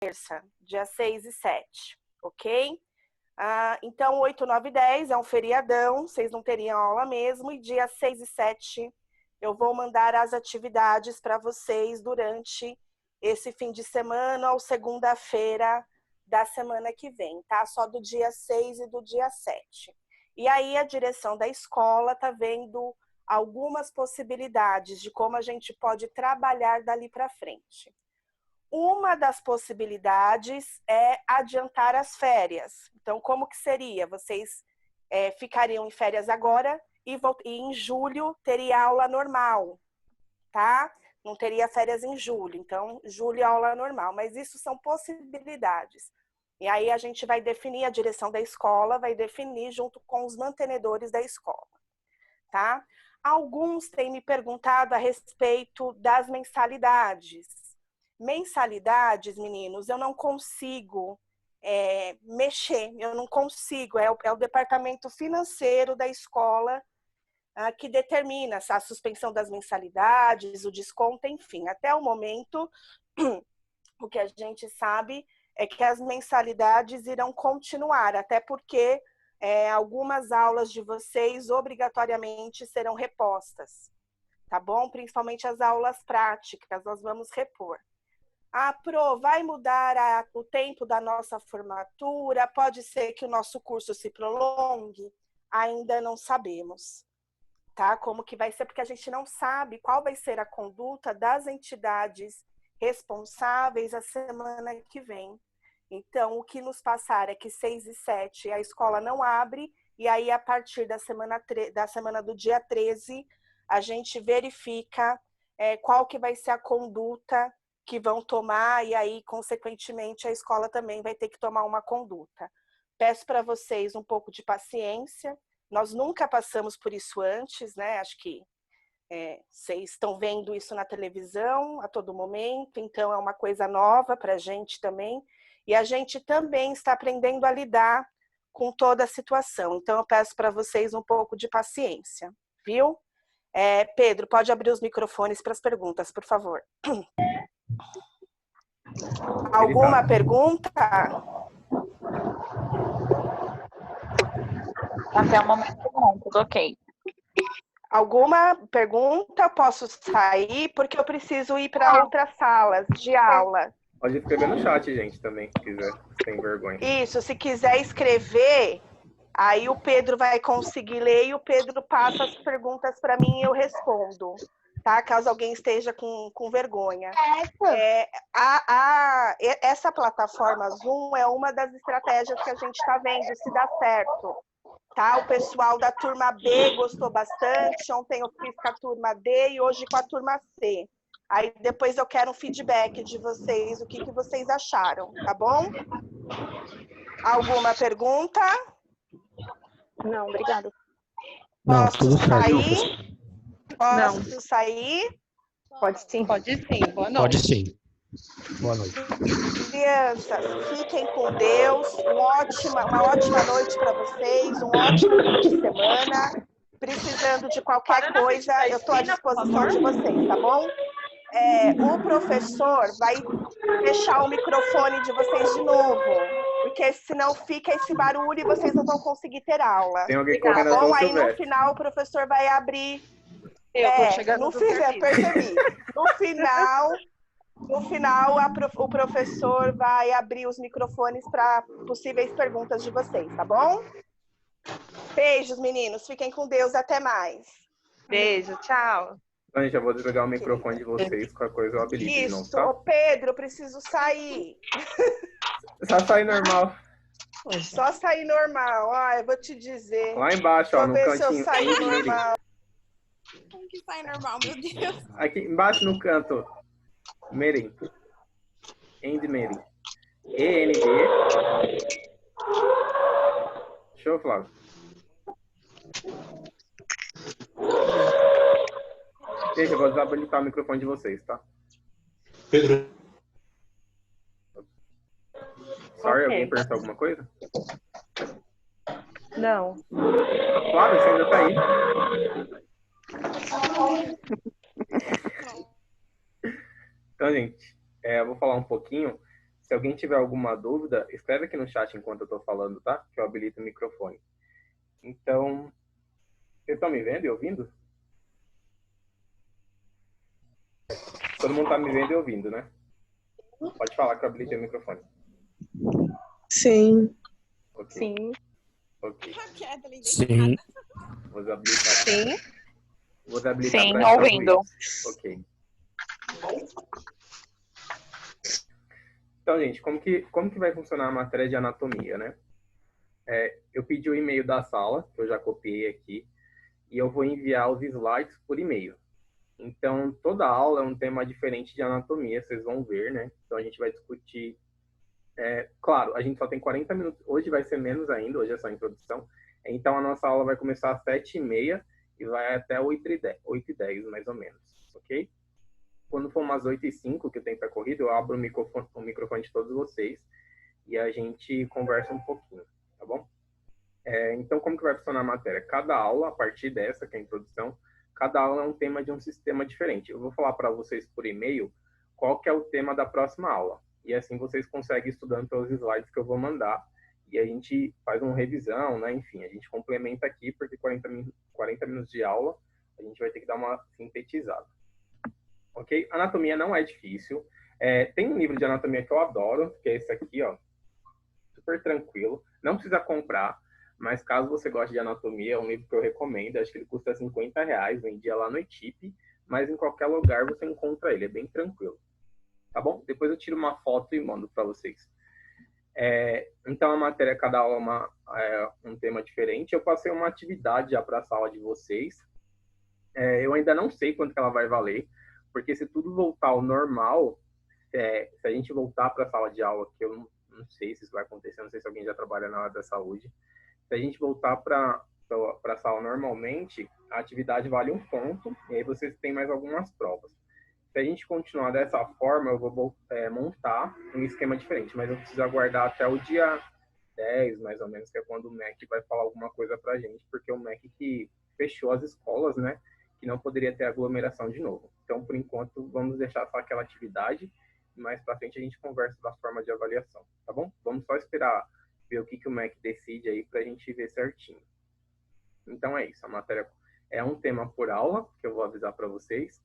terça, dia 6 e 7, ok? Então, 8, 9 e 10 é um feriadão, vocês não teriam aula mesmo, e dia 6 e 7 eu vou mandar as atividades para vocês durante esse fim de semana ou segunda-feira da semana que vem, tá? Só do dia 6 e do dia 7. E aí a direção da escola está vendo algumas possibilidades de como a gente pode trabalhar dali para frente. Uma das possibilidades é adiantar as férias. Então, como que seria? Vocês ficariam em férias agora e em julho teria aula normal, tá? Não teria férias em julho. Então, julho é aula normal. Mas isso são possibilidades. E aí a gente vai definir, a direção da escola vai definir junto com os mantenedores da escola, tá? Alguns têm me perguntado a respeito das mensalidades. Mensalidades, meninos, eu não consigo mexer, eu não consigo, é o departamento financeiro da escola que determina a suspensão das mensalidades, o desconto, enfim. Até o momento, o que a gente sabe é que as mensalidades irão continuar, até porque algumas aulas de vocês obrigatoriamente serão repostas, tá bom? Principalmente as aulas práticas, nós vamos repor. Pro, vai mudar o tempo da nossa formatura? Pode ser que o nosso curso se prolongue? Ainda não sabemos, tá? Como que vai ser, porque a gente não sabe qual vai ser a conduta das entidades responsáveis a semana que vem. Então, o que nos passar é que 6 e 7 a escola não abre, e aí a partir da semana do dia 13, a gente verifica qual que vai ser a conduta que vão tomar, e aí, consequentemente, a escola também vai ter que tomar uma conduta. Peço para vocês um pouco de paciência, nós nunca passamos por isso antes, né? Acho que vocês estão vendo isso na televisão a todo momento, então é uma coisa nova para a gente também, e a gente também está aprendendo a lidar com toda a situação. Então, eu peço para vocês um pouco de paciência, viu? Pedro, pode abrir os microfones para as perguntas, por favor. Alguma pergunta? Até o momento não, tudo ok. Alguma pergunta? Eu posso sair, porque eu preciso ir para outras salas de aula. Pode escrever no chat, gente, também, se quiser, sem vergonha. Isso, se quiser escrever, aí o Pedro vai conseguir ler e o Pedro passa as perguntas para mim e eu respondo, tá? Caso alguém esteja com vergonha. Essa plataforma Zoom é uma das estratégias que a gente está vendo se dá certo. Tá? O pessoal da turma B gostou bastante, ontem eu fiz com a turma D e hoje com a turma C. Aí depois eu quero um feedback de vocês, o que vocês acharam, tá bom? Alguma pergunta? Não, obrigada. Posso sair? Posso sair? Pode sim. Pode sim, boa noite. Pode sim. Boa noite. Crianças, fiquem com Deus, uma ótima noite para vocês, um ótimo fim de semana. Precisando de qualquer coisa, eu estou à disposição de vocês, tá bom? O professor vai fechar o microfone de vocês de novo, porque senão fica esse barulho e vocês não vão conseguir ter aula. Tem alguém correndo Tá bom? atrás do Aí no Silvestre. final o professor vai abrir. Eu tô chegando Percebi. No final, o professor vai abrir os microfones para possíveis perguntas de vocês, tá bom? Beijos, meninos. Fiquem com Deus. Até mais. Beijo, tchau. Então, gente, eu vou desligar o microfone de vocês, qualquer coisa eu habilito de novo, Isso, tá? ô Pedro, eu preciso sair. Só sair normal. Só sair normal. Eu vou te dizer. Lá embaixo, ó, no Deixa eu ver se eu cantinho. sair End meeting. normal. Como que sai normal, meu Deus? Aqui embaixo no canto. Meeting. End meeting. END. Show, Flávio. Gente, eu vou desabilitar o microfone de vocês, tá? Pedro. Sorry, Ok. alguém perguntou alguma coisa? Não. Flávio, você ainda tá aí? Então, gente, eu vou falar um pouquinho Se alguém tiver alguma dúvida, escreve aqui no chat enquanto eu estou falando, tá? Que eu habilito o microfone. Então, vocês estão me vendo e ouvindo? Todo mundo está me vendo e ouvindo, né? Pode falar que eu habilitei o microfone. Sim. Ok. Sim. Ok. Sim. Vou habilitar. Sim. Vou habilitar Sim, pra ouvindo. Ok. Então, gente, como que vai funcionar a matéria de anatomia, né? Eu pedi o e-mail da sala, que eu já copiei aqui, e eu vou enviar os slides por e-mail. Então, toda aula é um tema diferente de anatomia, vocês vão ver, né? Então, a gente vai discutir... claro, a gente só tem 40 minutos. Hoje vai ser menos ainda, hoje é só a introdução. Então, a nossa aula vai começar às 7h30 e vai até 8h10, mais ou menos, ok? Quando for umas 8h05, que o tempo é corrido, eu abro o microfone de todos vocês e a gente conversa um pouquinho, tá bom? Então, como que vai funcionar a matéria? Cada aula, a partir dessa, que é a introdução, cada aula é um tema de um sistema diferente. Eu vou falar para vocês por e-mail qual que é o tema da próxima aula. E assim vocês conseguem ir estudando pelos slides que eu vou mandar. E a gente faz uma revisão, né? Enfim, a gente complementa aqui, porque 40 minutos de aula, a gente vai ter que dar uma sintetizada. Ok? Anatomia não é difícil. Tem um livro de anatomia que eu adoro, que é esse aqui, ó. Super tranquilo. Não precisa comprar, mas caso você goste de anatomia, é um livro que eu recomendo. Acho que ele custa R$50, vendia lá no Etip, mas em qualquer lugar você encontra ele, é bem tranquilo. Tá bom? Depois eu tiro uma foto e mando para vocês. Então, a matéria, cada aula é um tema diferente. Eu passei uma atividade já para a sala de vocês. Eu ainda não sei quanto que ela vai valer, porque se tudo voltar ao normal, se a gente voltar para a sala de aula, que eu não sei se isso vai acontecer, não sei se alguém já trabalha na área da saúde, se a gente voltar para a sala normalmente, a atividade vale 1 ponto, e aí vocês têm mais algumas provas. Se a gente continuar dessa forma, eu vou montar um esquema diferente, mas eu preciso aguardar até o dia 10, mais ou menos, que é quando o MEC vai falar alguma coisa para a gente, porque o MEC que fechou as escolas, né, que não poderia ter aglomeração de novo. Então, por enquanto, vamos deixar só aquela atividade, e mais para frente a gente conversa da forma de avaliação, tá bom? Vamos só esperar ver o que o MEC decide aí para a gente ver certinho. Então é isso, a matéria é um tema por aula, que eu vou avisar para vocês.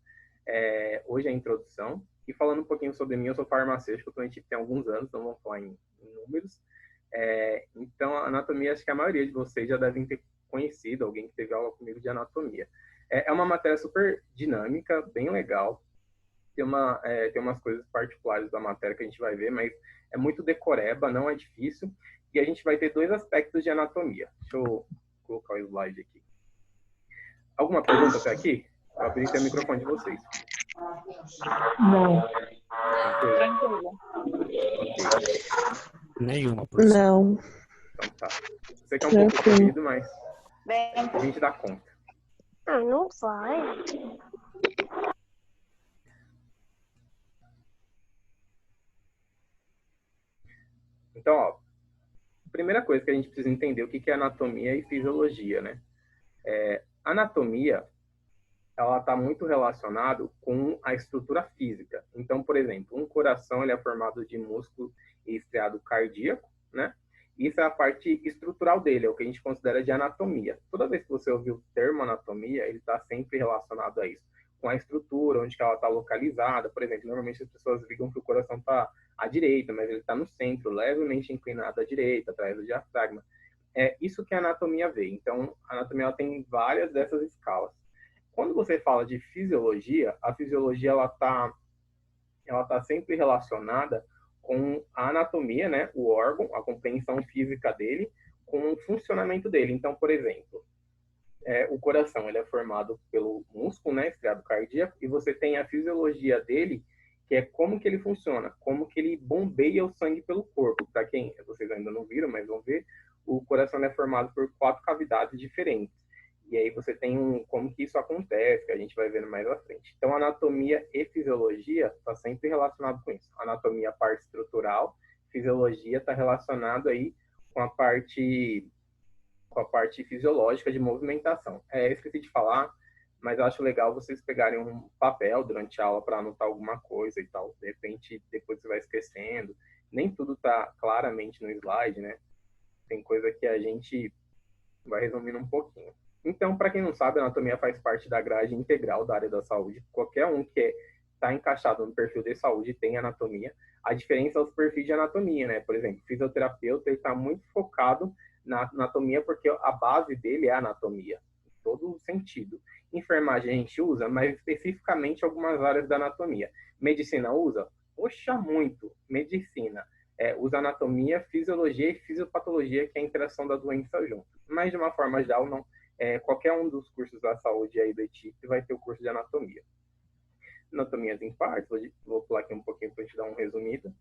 Hoje é a introdução. E falando um pouquinho sobre mim, eu sou farmacêutico, eu estou tem alguns anos, então vamos falar em números. Então, a anatomia, acho que a maioria de vocês já devem ter conhecido, alguém que teve aula comigo de anatomia. É uma matéria super dinâmica, bem legal. Tem umas coisas particulares da matéria que a gente vai ver, mas é muito decoreba, não é difícil. E a gente vai ter 2 aspectos de anatomia. Deixa eu colocar o slide aqui. Alguma pergunta até aqui? Eu abri o microfone de vocês. Não. Tranquilo. Nenhuma, professor. Não. Então tá. Sei que é um pouco corrido, mas Bem, a gente dá conta. Não vai. Então, ó, primeira coisa que a gente precisa entender o que é anatomia e fisiologia, né? Anatomia, ela está muito relacionado com a estrutura física. Então, por exemplo, um coração ele é formado de músculo e estriado cardíaco, né? Isso é a parte estrutural dele, é o que a gente considera de anatomia. Toda vez que você ouvir o termo anatomia, ele está sempre relacionado a isso, com a estrutura, onde que ela está localizada. Por exemplo, normalmente as pessoas ligam que o coração está à direita, mas ele está no centro, levemente inclinado à direita, atrás do diafragma. É isso que a anatomia vê. Então, a anatomia ela tem várias dessas escalas. Quando você fala de fisiologia, a fisiologia ela tá sempre relacionada com a anatomia, né, o órgão, a compreensão física dele, com o funcionamento dele. Então, por exemplo, o coração ele é formado pelo músculo, né, estriado cardíaco, e você tem a fisiologia dele, que é como que ele funciona, como que ele bombeia o sangue pelo corpo. Para quem vocês ainda não viram, mas vão ver, o coração é formado por 4 cavidades diferentes. E aí você tem como que isso acontece, que a gente vai vendo mais à frente. Então, anatomia e fisiologia está sempre relacionado com isso. Anatomia, a parte estrutural, fisiologia está relacionado aí com a parte fisiológica de movimentação. Esqueci de falar, mas eu acho legal vocês pegarem um papel durante a aula para anotar alguma coisa e tal. De repente, depois você vai esquecendo. nem tudo está claramente no slide, né? Tem coisa que a gente vai resumindo um pouquinho. Então, para quem não sabe, a anatomia faz parte da grade integral da área da saúde. Qualquer um que está encaixado no perfil de saúde tem anatomia. A diferença é os perfis de anatomia, né? Por exemplo, fisioterapeuta está muito focado na anatomia porque a base dele é a anatomia, em todo sentido. Enfermagem a gente usa, mas especificamente algumas áreas da anatomia. Medicina usa? Poxa, muito. Medicina. Usa anatomia, fisiologia e fisiopatologia, que é a interação da doença junto. Mas, de uma forma geral, não, qualquer um dos cursos da saúde aí do ETIP vai ter o curso de anatomia. Anatomias em partes, vou pular aqui um pouquinho para te dar um resumido.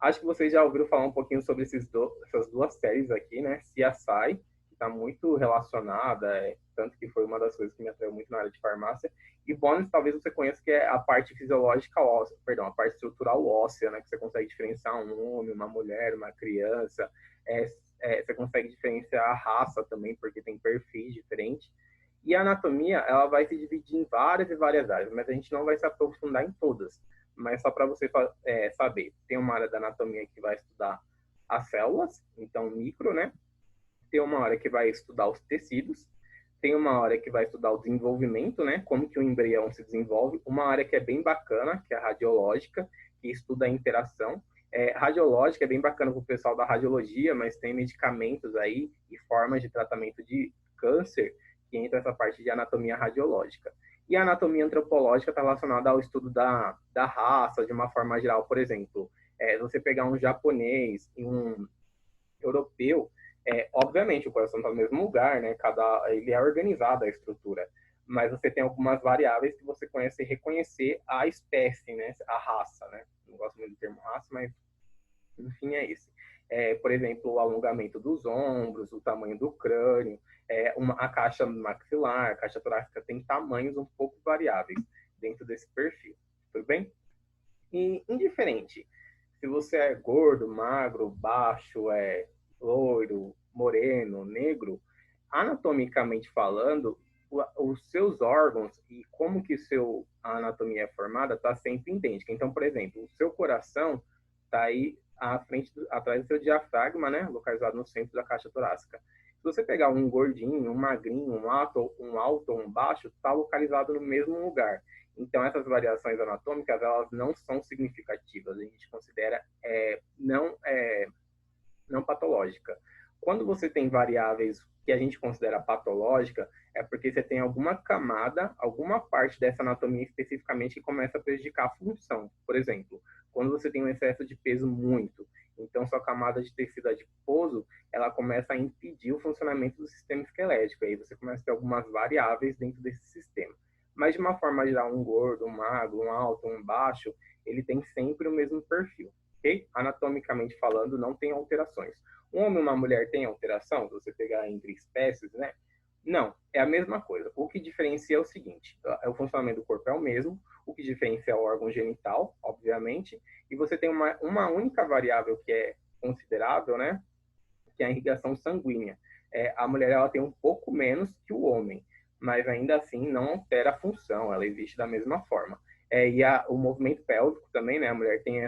Acho que vocês já ouviram falar um pouquinho sobre essas duas séries aqui, né? CSI, que está muito relacionada, tanto que foi uma das coisas que me atraiu muito na área de farmácia. E Bones, talvez você conheça, que é a parte fisiológica óssea, perdão, a parte estrutural óssea, né? Que você consegue diferenciar um homem, uma mulher, uma criança. Você consegue diferenciar a raça também, porque tem perfis diferentes. E a anatomia, ela vai se dividir em várias e várias áreas, mas a gente não vai se aprofundar em todas. Mas só para você saber, tem uma área da anatomia que vai estudar as células, então micro, né? Tem uma área que vai estudar os tecidos, tem uma área que vai estudar o desenvolvimento, né? Como que o embrião se desenvolve. Uma área que é bem bacana, que é a radiológica, que estuda a interação. Radiológica é bem bacana para o pessoal da radiologia, mas tem medicamentos aí e formas de tratamento de câncer que entra essa parte de anatomia radiológica. E a anatomia antropológica está relacionada ao estudo da raça, de uma forma geral. Por exemplo, você pegar um japonês e um europeu, obviamente o coração está no mesmo lugar, né? Ele é organizado, a estrutura. Mas você tem algumas variáveis que você conhece reconhecer a espécie, né? A raça, né? Não gosto muito do termo raça, mas enfim, é esse. Por exemplo, o alongamento dos ombros, o tamanho do crânio, a caixa maxilar, a caixa torácica tem tamanhos um pouco variáveis dentro desse perfil, tudo bem? E indiferente, se você é gordo, magro, baixo, loiro, moreno, negro, anatomicamente falando, os seus órgãos e como que a anatomia é formada está sempre idêntica. Então, por exemplo, o seu coração está aí atrás do seu diafragma, né, localizado no centro da caixa torácica. Se você pegar um gordinho, um magrinho, um alto ou um baixo, está localizado no mesmo lugar. Então, essas variações anatômicas, elas não são significativas. A gente considera não patológica. Quando você tem variáveis que a gente considera patológica, é porque você tem alguma camada, alguma parte dessa anatomia especificamente que começa a prejudicar a função. Por exemplo, quando você tem um excesso de peso muito, então sua camada de tecido adiposo, ela começa a impedir o funcionamento do sistema esquelético. Aí você começa a ter algumas variáveis dentro desse sistema. Mas de uma forma geral, um gordo, um magro, um alto, um baixo, ele tem sempre o mesmo perfil, ok? Anatomicamente falando, não tem alterações. Um homem e uma mulher tem alteração, se você pegar entre espécies, né? Não, é a mesma coisa. O que diferencia é o seguinte, o funcionamento do corpo é o mesmo, o que diferencia é o órgão genital, obviamente, e você tem uma única variável que é considerável, né? Que é a irrigação sanguínea. A mulher, ela tem um pouco menos que o homem, mas ainda assim não altera a função, ela existe da mesma forma. O movimento pélvico também, né? A mulher tem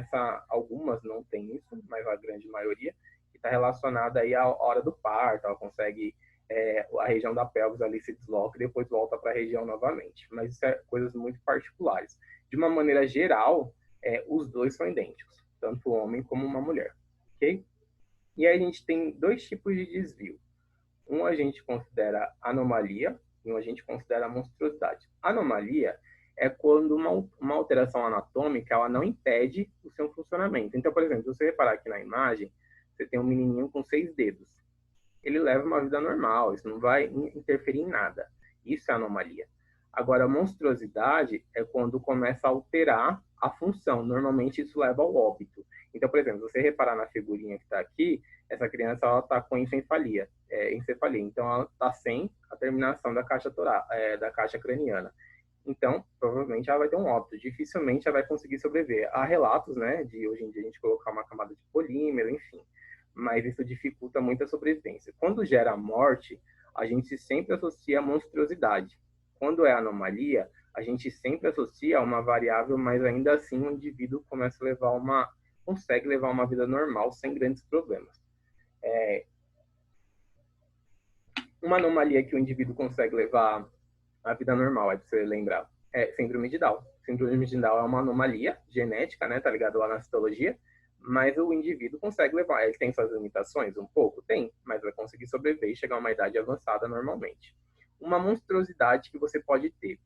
algumas não tem isso, mas a grande maioria, que está relacionada aí à hora do parto, ela consegue, a região da pelvis ali se desloca e depois volta para a região novamente. Mas isso é coisas muito particulares. De uma maneira geral, os dois são idênticos, tanto o homem como uma mulher, ok? E aí a gente tem dois tipos de desvio. Um a gente considera anomalia e um a gente considera monstruosidade. Anomalia é quando uma alteração anatômica ela não impede o seu funcionamento. Então, por exemplo, se você reparar aqui na imagem, você tem um menininho com 6 dedos. Ele leva uma vida normal, isso não vai interferir em nada. Isso é anomalia. Agora, a monstruosidade é quando começa a alterar a função. Normalmente, isso leva ao óbito. Então, por exemplo, se você reparar na figurinha que está aqui, essa criança está com encefalia. Então, ela está sem a terminação da caixa craniana. Então, provavelmente, ela vai ter um óbito. Dificilmente ela vai conseguir sobreviver. Há relatos, né, de hoje em dia a gente colocar uma camada de polímero, enfim. Mas isso dificulta muito a sobrevivência. Quando gera a morte, a gente sempre associa a monstruosidade. Quando é anomalia, a gente sempre associa a uma variável, mas ainda assim o indivíduo começa a levar consegue levar uma vida normal sem grandes problemas. Uma anomalia que o indivíduo consegue levar a vida normal, é para você lembrar, é síndrome de Down. Síndrome de Down é uma anomalia genética, né? Tá ligado lá na citologia, mas o indivíduo consegue levar. Ele tem suas limitações? Um pouco? Tem, mas vai conseguir sobreviver e chegar a uma idade avançada normalmente. Uma monstruosidade que você pode ter.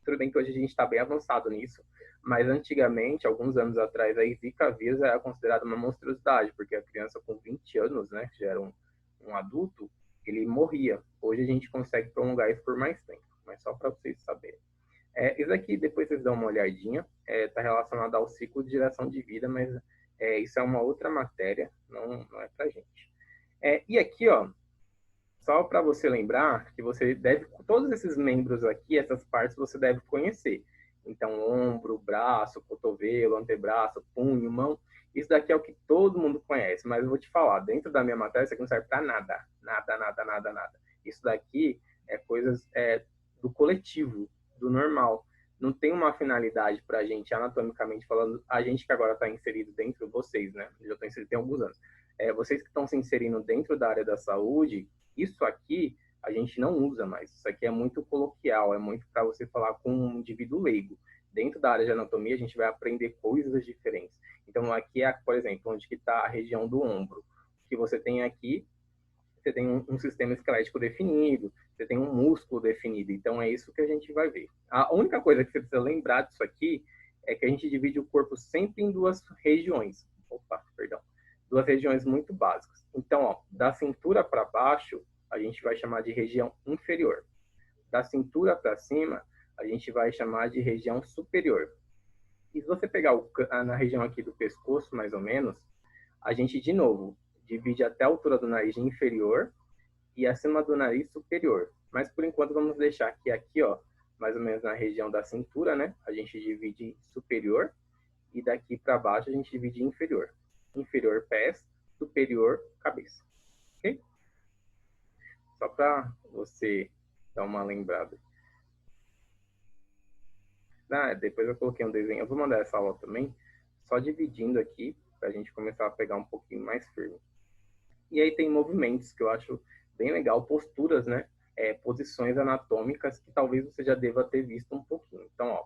Tudo bem que hoje a gente está bem avançado nisso, mas antigamente, alguns anos atrás, a Zika vírus era considerada uma monstruosidade, porque a criança com 20 anos, né, que já era um adulto, ele morria. Hoje a gente consegue prolongar isso por mais tempo, mas só para vocês saberem. Isso aqui, depois vocês dão uma olhadinha, está relacionado ao ciclo de geração de vida, mas isso é uma outra matéria, não é para gente. E aqui, ó, só para você lembrar que você deve, todos esses membros aqui, essas partes você deve conhecer. Então, ombro, braço, cotovelo, antebraço, punho, mão, isso daqui é o que todo mundo conhece, mas eu vou te falar, dentro da minha matéria isso aqui não serve para nada. Nada. Isso daqui é coisas do coletivo, do normal. Não tem uma finalidade para a gente, anatomicamente falando, a gente que agora está inserido dentro, vocês, né? Eu já estou inserido tem alguns anos. Vocês que estão se inserindo dentro da área da saúde, isso aqui a gente não usa mais. Isso aqui é muito coloquial, é muito para você falar com um indivíduo leigo. Dentro da área de anatomia, a gente vai aprender coisas diferentes. Então, aqui é, por exemplo, onde está a região do ombro. O que você tem aqui, você tem um sistema esquelético definido, você tem um músculo definido. Então, é isso que a gente vai ver. A única coisa que você precisa lembrar disso aqui é que a gente divide o corpo sempre em duas regiões. Duas regiões muito básicas. Então, ó, da cintura para baixo, a gente vai chamar de região inferior. Da cintura para cima, a gente vai chamar de região superior. E se você pegar na região aqui do pescoço, mais ou menos, a gente, de novo, divide até a altura do nariz inferior e acima do nariz superior. Mas, por enquanto, vamos deixar que aqui, ó, mais ou menos na região da cintura, né? A gente divide superior e daqui para baixo a gente divide inferior. Inferior, pés, superior, cabeça. Ok? Só para você dar uma lembrada. Depois eu coloquei um desenho. Eu vou mandar essa aula também, só dividindo aqui, para a gente começar a pegar um pouquinho mais firme. E aí tem movimentos que eu acho bem legal, posturas, né? Posições anatômicas que talvez você já deva ter visto um pouquinho. Então, ó,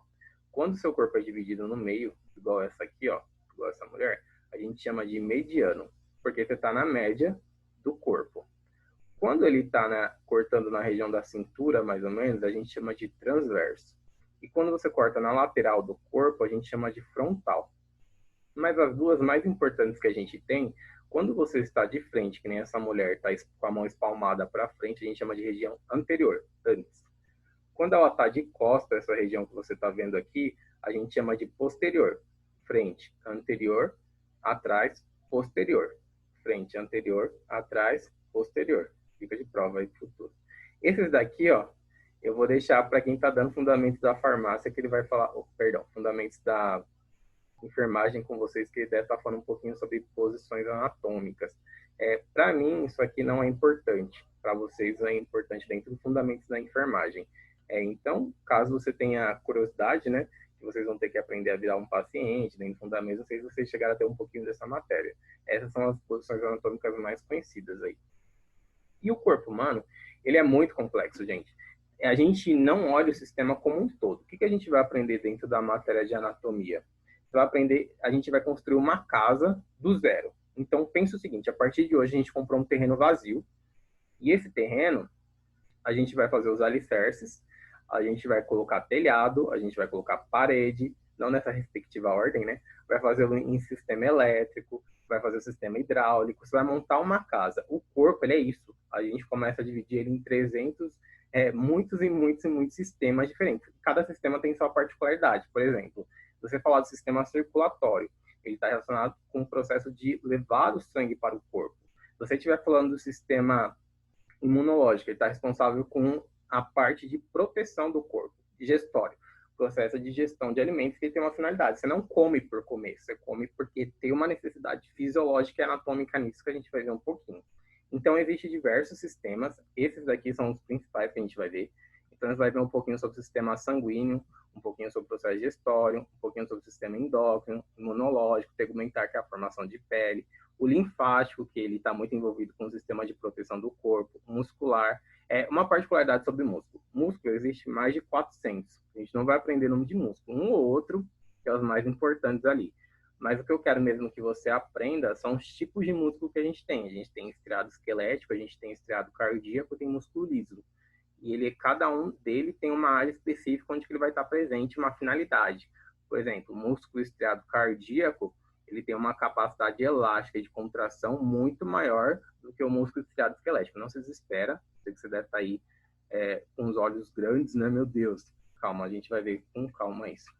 quando o seu corpo é dividido no meio, igual essa aqui, ó, igual essa mulher, a gente chama de mediano, porque você está na média do corpo. Quando ele está cortando na região da cintura, mais ou menos, a gente chama de transverso. E quando você corta na lateral do corpo, a gente chama de frontal. Mas as duas mais importantes que a gente tem, quando você está de frente, que nem essa mulher está com a mão espalmada para frente, a gente chama de região anterior, antes. Quando ela está de costa, essa região que você está vendo aqui, a gente chama de posterior. Frente, anterior, atrás, posterior. Frente, anterior, atrás, posterior. Fica de prova aí pro futuro. Esses daqui, ó, eu vou deixar para quem está dando fundamentos da farmácia, que ele vai falar, fundamentos da enfermagem com vocês, que ele deve estar falando um pouquinho sobre posições anatômicas. Para mim, isso aqui não é importante. Para vocês é importante dentro dos fundamentos da enfermagem. Então, caso você tenha curiosidade, né, que vocês vão ter que aprender a virar um paciente, dentro do fundamento, não sei se vocês chegaram a ter um pouquinho dessa matéria. Essas são as posições anatômicas mais conhecidas aí. E o corpo humano, ele é muito complexo, gente. A gente não olha o sistema como um todo. O que a gente vai aprender dentro da matéria de anatomia? Vai aprender, a gente vai construir uma casa do zero. Então, pensa o seguinte, a partir de hoje a gente comprou um terreno vazio, e esse terreno, a gente vai fazer os alicerces, a gente vai colocar telhado, a gente vai colocar parede, não nessa respectiva ordem, né? Vai fazer em sistema elétrico, vai fazer o sistema hidráulico, você vai montar uma casa. O corpo, ele é isso. A gente começa a dividir ele em 300, muitos sistemas diferentes. Cada sistema tem sua particularidade. Por exemplo, se você falar do sistema circulatório, ele está relacionado com o processo de levar o sangue para o corpo. Se você estiver falando do sistema imunológico, ele está responsável com a parte de proteção do corpo, digestório, processo de digestão de alimentos que tem uma finalidade. Você não come por comer, você come porque tem uma necessidade fisiológica e anatômica nisso que a gente vai ver um pouquinho. Então, existem diversos sistemas, esses aqui são os principais que a gente vai ver. Então, a gente vai ver um pouquinho sobre o sistema sanguíneo, um pouquinho sobre o processo digestório, um pouquinho sobre o sistema endócrino, imunológico, tegumentar, que é a formação de pele, o linfático, que ele está muito envolvido com o sistema de proteção do corpo, muscular. Uma particularidade sobre músculo. Músculo existe mais de 400. A gente não vai aprender nome de músculo. Um ou outro, que é os mais importantes ali. Mas o que eu quero mesmo que você aprenda são os tipos de músculo que a gente tem. A gente tem estriado esquelético, a gente tem estriado cardíaco, tem músculo liso. E cada um dele tem uma área específica onde ele vai estar presente, uma finalidade. Por exemplo, o músculo estriado cardíaco, ele tem uma capacidade elástica de contração muito maior do que o músculo estriado esquelético. Não se desespera, sei que você deve estar aí com os olhos grandes, né? Meu Deus, calma, a gente vai ver com calma isso.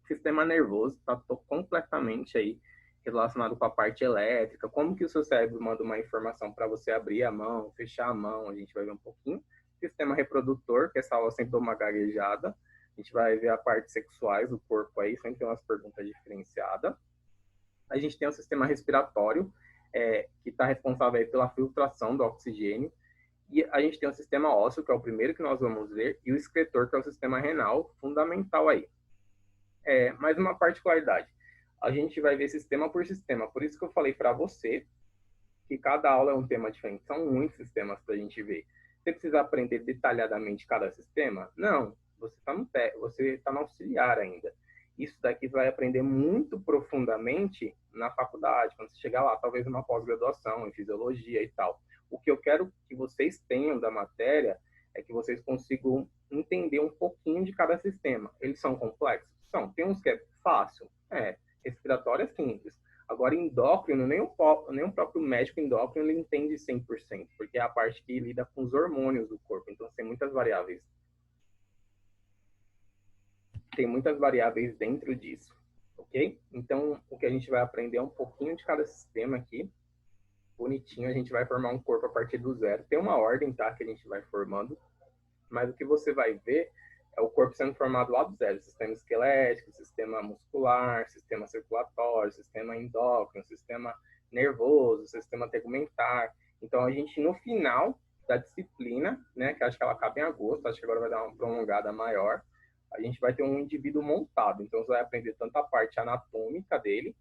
O sistema nervoso está completamente aí relacionado com a parte elétrica, como que o seu cérebro manda uma informação para você abrir a mão, fechar a mão, a gente vai ver um pouquinho. Sistema reprodutor, que essa aula sempre dá uma gaguejada, a gente vai ver a parte sexuais do corpo aí, sempre tem umas perguntas diferenciadas. A gente tem o sistema respiratório, que está responsável aí pela filtração do oxigênio, e a gente tem o sistema ósseo, que é o primeiro que nós vamos ver, e o excretor, que é o sistema renal, fundamental aí. Mais uma particularidade, a gente vai ver sistema por sistema, por isso que eu falei para você que cada aula é um tema diferente, são muitos sistemas para a gente ver. Você precisa aprender detalhadamente cada sistema? Não, você está no auxiliar ainda. Isso daqui vai aprender muito profundamente na faculdade, quando você chegar lá, talvez uma pós-graduação em fisiologia e tal. O que eu quero que vocês tenham da matéria é que vocês consigam entender um pouquinho de cada sistema. Eles são complexos? São. Tem uns que é fácil? Respiratório é simples. Agora, endócrino, nem o próprio médico endócrino ele entende 100%, porque é a parte que lida com os hormônios do corpo. Então, tem muitas variáveis. Tem muitas variáveis dentro disso, ok? Então, o que a gente vai aprender é um pouquinho de cada sistema aqui. Bonitinho, a gente vai formar um corpo a partir do zero. Tem uma ordem, tá, que a gente vai formando. Mas o que você vai ver é o corpo sendo formado lá do zero. Sistema esquelético, sistema muscular, sistema circulatório, sistema endócrino, sistema nervoso, sistema tegumentar. Então, a gente, no final da disciplina, né, que acho que ela acaba em agosto, acho que agora vai dar uma prolongada maior, a gente vai ter um indivíduo montado. Então, você vai aprender tanto a parte anatômica dele,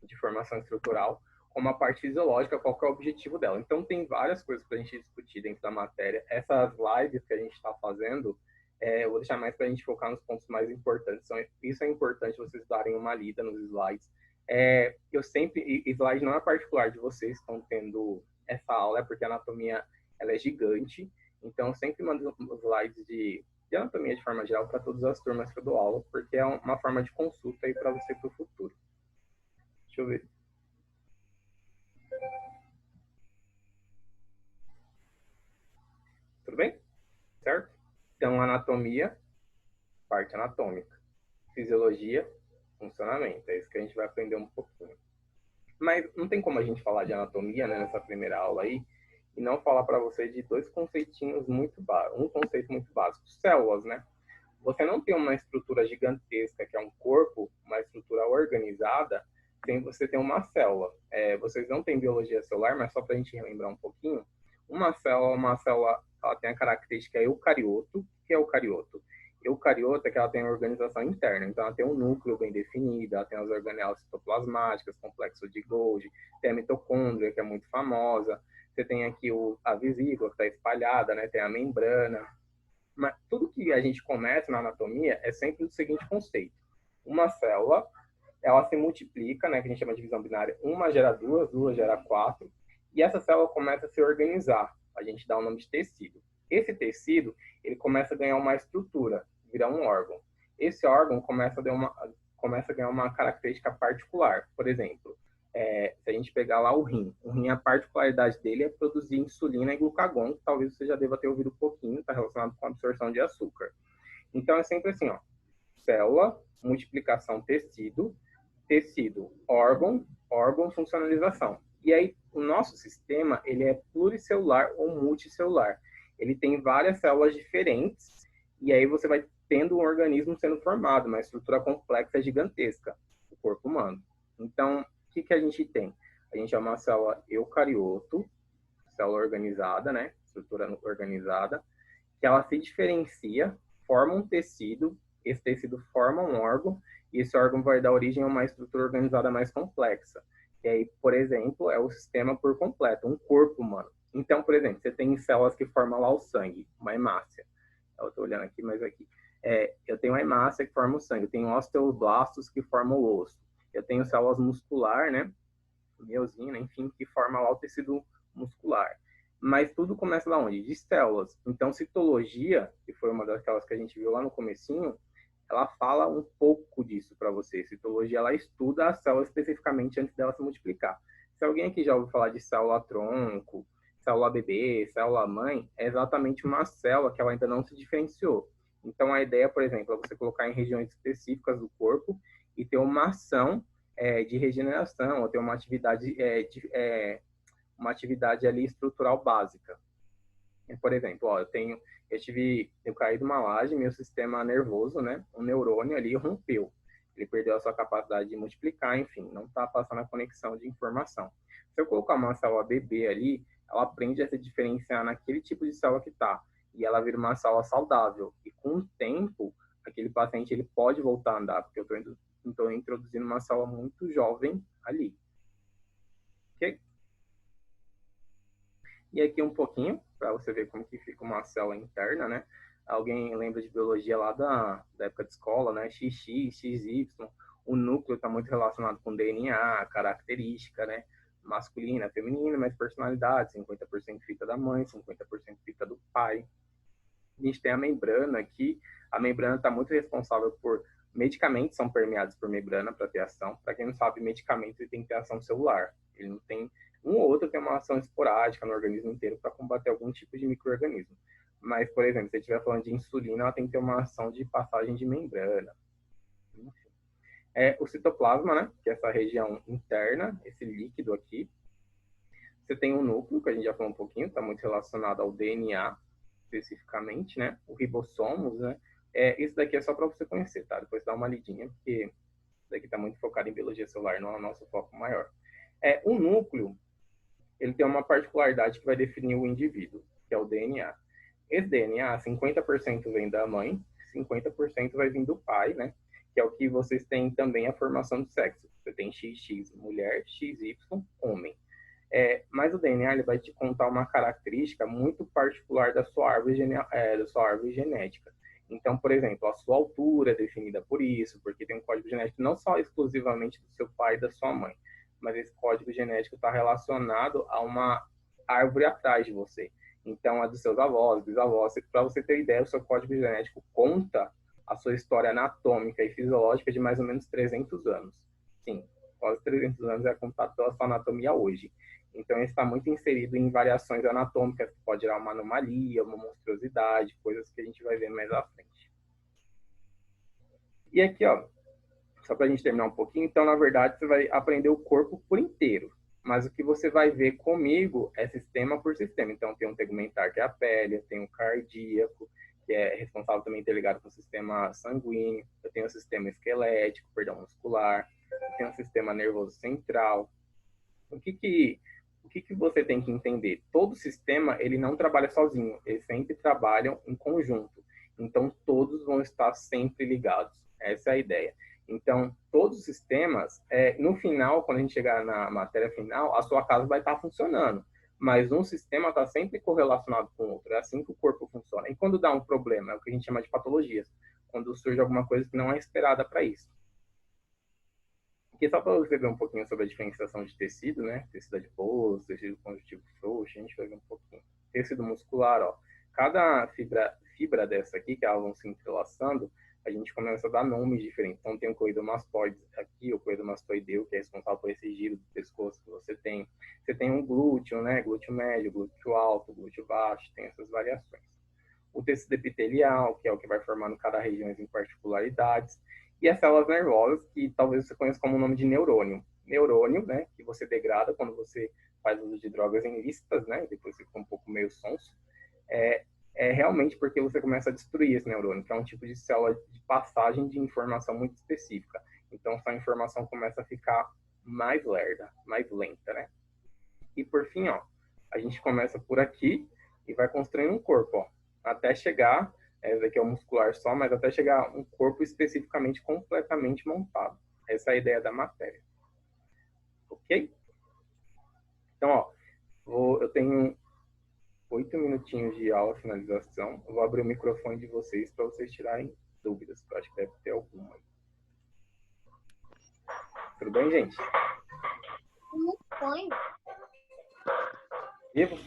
de formação estrutural, como a parte fisiológica, qual que é o objetivo dela. Então, tem várias coisas para a gente discutir dentro da matéria. Essas lives que a gente está fazendo, eu vou deixar mais para a gente focar nos pontos mais importantes. Então, isso é importante vocês darem uma lida nos slides. Slide não é particular de vocês que estão tendo essa aula, é porque a anatomia ela é gigante. Então, eu sempre mando slides de anatomia de forma geral para todas as turmas que eu dou aula, porque é uma forma de consulta aí para você para o futuro. Deixa eu ver. Tudo bem? Certo? Então, anatomia, parte anatômica. Fisiologia, funcionamento. É isso que a gente vai aprender um pouquinho. Mas não tem como a gente falar de anatomia, né, nessa primeira aula aí, e não falar para você de dois conceitinhos muito básicos. Um conceito muito básico, células, né? Você não tem uma estrutura gigantesca, que é um corpo, uma estrutura organizada, sem você ter uma célula. Vocês não têm biologia celular, mas só para a gente relembrar um pouquinho, uma célula, ela tem a característica eucarioto. O que é eucarioto? Eucarioto é que ela tem uma organização interna, então ela tem um núcleo bem definido, ela tem as organelas citoplasmáticas, complexo de Golgi, tem a mitocôndria, que é muito famosa, você tem aqui a vesícula, que está espalhada, né? Tem a membrana. Mas tudo que a gente começa na anatomia é sempre o seguinte conceito. Uma célula, ela se multiplica, né? Que a gente chama de divisão binária. Uma gera duas gera quatro. E essa célula começa a se organizar. A gente dá o nome de tecido. Esse tecido, ele começa a ganhar uma estrutura, virar um órgão. Esse órgão começa a ganhar uma característica particular. Por exemplo, se a gente pegar lá o rim, a particularidade dele é produzir insulina e glucagon, que talvez você já deva ter ouvido um pouquinho, está relacionado com a absorção de açúcar. Então, é sempre assim, ó, célula, multiplicação, tecido, órgão, funcionalização. E aí, o nosso sistema, ele é pluricelular ou multicelular. Ele tem várias células diferentes, e aí você vai tendo um organismo sendo formado, uma estrutura complexa gigantesca, o corpo humano. Então, o que a gente tem? A gente é uma célula eucarioto, célula organizada, né? Estrutura organizada, que ela se diferencia, forma um tecido, esse tecido forma um órgão, e esse órgão vai dar origem a uma estrutura organizada mais complexa. E aí, por exemplo, é o sistema por completo, um corpo humano. Então, por exemplo, você tem células que formam lá o sangue, uma hemácia. Eu estou olhando aqui, mas aqui. Eu tenho uma hemácia que forma o sangue, eu tenho osteoblastos que formam o osso, eu tenho células muscular, né? Miosina, enfim, que forma lá o tecido muscular. Mas tudo começa lá onde? De células. Então, citologia, que foi uma daquelas que a gente viu lá no comecinho, ela fala um pouco disso para você. Citologia, ela estuda a célula especificamente antes dela se multiplicar. Se alguém aqui já ouviu falar de célula-tronco, célula-bebê, célula-mãe, é exatamente uma célula que ela ainda não se diferenciou. Então, a ideia, por exemplo, é você colocar em regiões específicas do corpo e ter uma ação de regeneração, ou ter uma atividade, uma atividade ali estrutural básica. Por exemplo, ó, eu caí de uma laje, meu sistema nervoso, né, um neurônio ali rompeu. Ele perdeu a sua capacidade de multiplicar, enfim, não está passando a conexão de informação. Se eu colocar uma célula bebê ali, ela aprende a se diferenciar naquele tipo de célula que está, e ela vira uma célula saudável. E com o tempo, aquele paciente ele pode voltar a andar, porque eu estou introduzindo uma célula muito jovem ali. Ok? E aqui um pouquinho, para você ver como que fica uma célula interna, né? Alguém lembra de biologia lá da época de escola, né? XX, XY. O núcleo está muito relacionado com DNA, característica, né? Masculina, feminina, mas personalidade, 50% fita da mãe, 50% fita do pai. A gente tem a membrana aqui. A membrana está muito responsável por medicamentos são permeados por membrana para ter ação. Para quem não sabe, medicamento ele tem que ter ação celular. Ele não tem um ou outro tem uma ação esporádica no organismo inteiro para combater algum tipo de micro-organismo. Mas, por exemplo, se você estiver falando de insulina, ela tem que ter uma ação de passagem de membrana. O citoplasma, né, que é essa região interna, esse líquido aqui. Você tem o núcleo, que a gente já falou um pouquinho, está muito relacionado ao DNA, especificamente, né? O ribossomos, né? Isso daqui é só para você conhecer, tá? Depois dá uma lidinha, porque isso daqui está muito focado em biologia celular, não é o nosso foco maior. O núcleo, ele tem uma particularidade que vai definir o indivíduo, que é o DNA. Esse DNA, 50% vem da mãe, 50% vai vir do pai, né? Que é o que vocês têm também a formação de sexo. Você tem XX, mulher, XY, homem. Mas o DNA ele vai te contar uma característica muito particular da sua árvore genética. Então, por exemplo, a sua altura é definida por isso, porque tem um código genético não só exclusivamente do seu pai e da sua mãe, mas esse código genético está relacionado a uma árvore atrás de você. Então, a dos seus avós, bisavós. Para você ter ideia, o seu código genético conta a sua história anatômica e fisiológica de mais ou menos 300 anos. Sim, quase 300 anos é contado pela sua anatomia hoje. Então, ele está muito inserido em variações anatômicas, que pode gerar uma anomalia, uma monstruosidade, coisas que a gente vai ver mais à frente. E aqui, ó, só para a gente terminar um pouquinho, então, na verdade, você vai aprender o corpo por inteiro. Mas o que você vai ver comigo é sistema por sistema. Então, tem um tegumentar, que é a pele, tem um cardíaco, que é responsável também interligado com o sistema sanguíneo, eu tenho o sistema esquelético, muscular, eu tenho o sistema nervoso central. O que você tem que entender? Todo sistema, ele não trabalha sozinho, eles sempre trabalham em conjunto. Então, todos vão estar sempre ligados. Essa é a ideia. Então, todos os sistemas, no final, quando a gente chegar na matéria final, a sua casa vai estar funcionando. Mas um sistema está sempre correlacionado com o outro. É assim que o corpo funciona. E quando dá um problema, é o que a gente chama de patologias. Quando surge alguma coisa que não é esperada para isso. Aqui só para você ver um pouquinho sobre a diferenciação de tecido, né? Tecido adiposo, tecido conjuntivo frouxo, a gente vai ver um pouquinho. Tecido muscular, ó. Cada fibra dessa aqui, que elas vão se entrelaçando, a gente começa a dar nomes diferentes. Então, tem o coidomastoide aqui, o coidomastoideu, que é responsável por esse giro do pescoço que você tem. Você tem um glúteo, né? Glúteo médio, glúteo alto, glúteo baixo, tem essas variações. O tecido epitelial, que é o que vai formando cada região em particularidades. E as células nervosas, que talvez você conheça como o nome de neurônio. Neurônio, né? Que você degrada quando você faz uso de drogas ilícitas, né? Depois você fica um pouco meio sonso. É realmente porque você começa a destruir esse neurônio, que é um tipo de célula de passagem de informação muito específica. Então, essa informação começa a ficar mais lerda, mais lenta, né? E, por fim, ó, a gente começa por aqui e vai construindo um corpo, ó, até chegar Essa aqui é o muscular só, mas até chegar um corpo especificamente completamente montado. Essa é a ideia da matéria. Ok? Então, ó, eu tenho 8 minutinhos de aula, finalização. Eu vou abrir o microfone de vocês para vocês tirarem dúvidas, que eu acho que deve ter alguma. Tudo bem, gente? Vivo?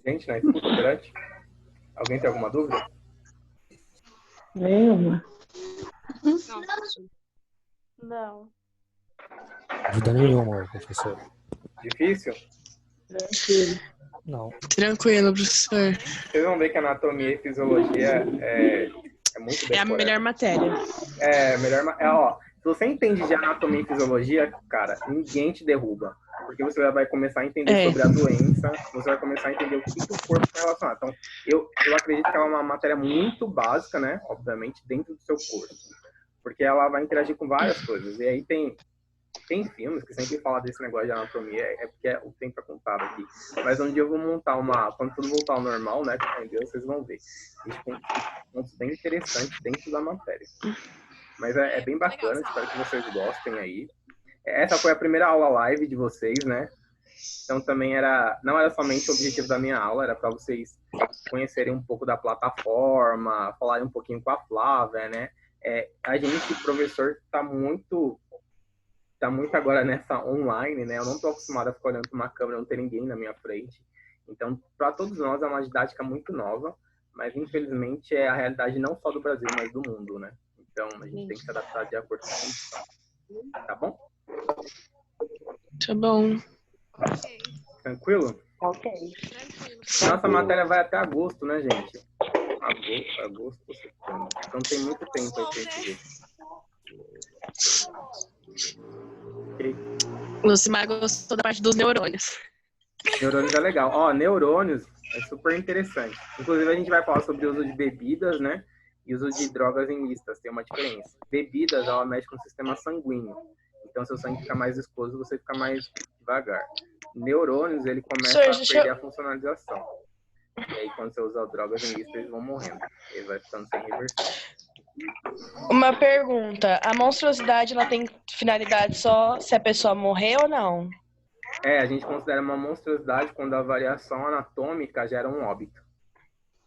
Gente, na escuta, durante? Alguém tem alguma dúvida? Nenhuma. Não. Dúvida nenhuma, professor. Difícil? Tranquilo. Não. Tranquilo, professor. Vocês vão ver que anatomia e fisiologia é muito É a decoreba. melhor matéria. Ó, se você entende de anatomia e fisiologia, cara, ninguém te derruba. Porque você vai começar a entender sobre a doença, você vai começar a entender o que o corpo está relacionado. Então, eu acredito que ela é uma matéria muito básica, né? Obviamente, dentro do seu corpo. Porque ela vai interagir com várias coisas. E aí tem filmes que sempre falam desse negócio de anatomia, é porque o tempo é contado aqui. Mas um dia eu vou montar quando tudo voltar ao normal, né? Com Deus, vocês vão ver. Tem pontos bem interessantes dentro da matéria. Mas é bem bacana, espero que vocês gostem aí. Essa foi a primeira aula live de vocês, né? Então também não era somente o objetivo da minha aula, era para vocês conhecerem um pouco da plataforma, falarem um pouquinho com a Flávia, né? A gente, professor, tá muito agora nessa online, né? Eu não tô acostumado a ficar olhando para uma câmera, não ter ninguém na minha frente. Então, para todos nós é uma didática muito nova, mas infelizmente é a realidade não só do Brasil, mas do mundo, né? Então, a gente tem que se adaptar de acordo com a condição. Tá bom? Tá bom. Tranquilo? Ok. Nossa matéria vai até agosto, né, gente? Agosto, setembro. Então tem muito tempo aí pra gente ver. Ok. Lucimar gostou da parte dos neurônios. Neurônios é legal. Ó, neurônios é super interessante. Inclusive, a gente vai falar sobre o uso de bebidas, né? E uso de drogas ilícitas. Tem uma diferença. Bebidas, ela mexe com o sistema sanguíneo. Então, seu sangue fica mais viscoso, você fica mais devagar. Neurônios, ele começa a perder a funcionalização. E aí, quando você usa drogas ilícitas, eles vão morrendo. Eles vão ficando sem reversão. Uma pergunta. A monstruosidade, ela tem finalidade só se a pessoa morrer ou não? A gente considera uma monstruosidade quando a variação anatômica gera um óbito.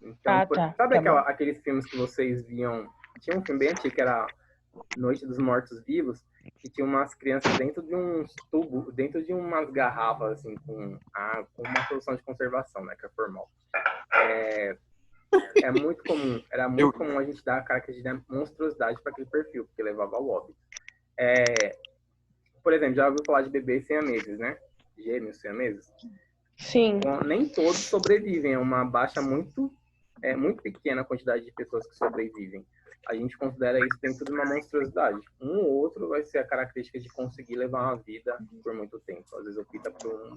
Então, sabe aqueles filmes que vocês viam? Tinha um filme bem antigo que era Noite dos Mortos-Vivos, que tinha umas crianças dentro de uns tubos, dentro de umas garrafas, assim, com uma solução de conservação, né, que é formal. Era muito comum a gente dar a característica de monstruosidade para aquele perfil, porque levava ao óbito. Por exemplo, já ouviu falar de bebês siameses, né? Gêmeos siameses? Sim. Bom, nem todos sobrevivem, é uma baixa muito pequena a quantidade de pessoas que sobrevivem. A gente considera isso dentro de uma monstruosidade. Um ou outro vai ser a característica de conseguir levar uma vida por muito tempo. Às vezes opta por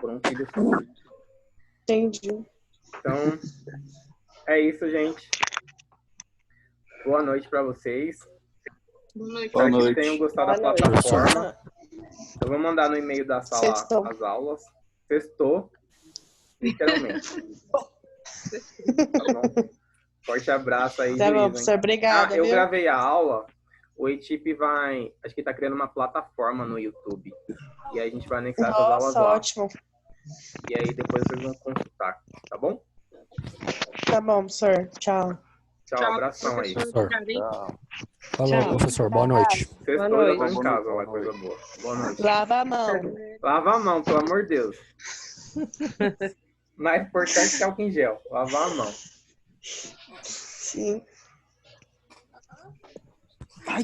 um filho só. Entendi. Então, é isso, gente. Boa noite para vocês. Espero que vocês tenham gostado da plataforma. Eu vou mandar no e-mail da sala as aulas. Sextou, literalmente. Tá bom? Forte abraço aí, Tá bom, professor. Obrigada. Eu gravei a aula. O eTip acho que tá criando uma plataforma no YouTube. E aí a gente vai anexar essas aulas lá. Ótimo. E aí depois vocês vão consultar, tá bom? Tá bom, professor. Tchau. Tchau, abração aí. Professor. Falou, Tchau. professor. Boa noite. Sextou, eu tô em casa, lá, coisa boa. Boa noite. Lava a mão. Lava a mão, pelo amor de Deus. Mais importante que álcool em gel. Lavar a mão. Sim. Ai.